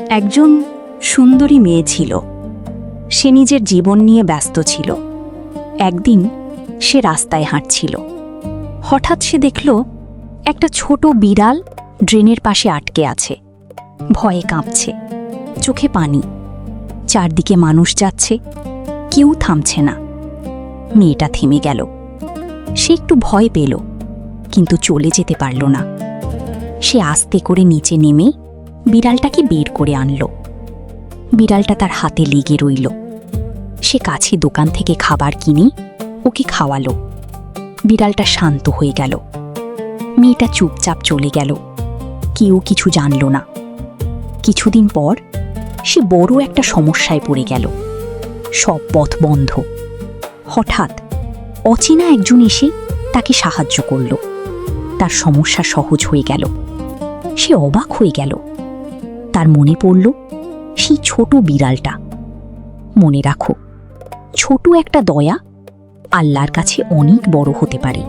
একজন সুন্দরী মেয়ে ছিল। সে নিজের জীবন নিয়ে ব্যস্ত ছিল। একদিন সে রাস্তায় হাঁটছিল। হঠাৎ সে দেখল একটা ছোট বিড়াল ড্রেনের পাশে আটকে আছে, ভয়ে কাঁপছে, চোখে পানি। চারদিকে মানুষ যাচ্ছে, কেউ থামছে না। মেয়েটা থেমে গেল। সে একটু ভয় পেল, কিন্তু চলে যেতে পারল না। সে আস্তে করে নিচে নেমে বিড়ালটাকে বের করে আনল। বিড়ালটা তার হাতে লেগে রইল। সে কাছে দোকান থেকে খাবার কিনে ওকে খাওয়ালো। বিড়ালটা শান্ত হয়ে গেল। মেয়েটা চুপচাপ চলে গেল। কেউ কিছু জানল না। কিছুদিন পর সে বড় একটা সমস্যায় পড়ে গেল। সব পথ বন্ধ। হঠাৎ অচেনা একজন এসে তাকে সাহায্য করল। তার সমস্যা সহজ হয়ে গেল। সে অবাক হয়ে গেল। তার মনে পড়ল সেই ছোট বিড়ালটা। মনে রাখো, ছোট একটা দয়া আল্লাহর কাছে অনেক বড় হতে পারে।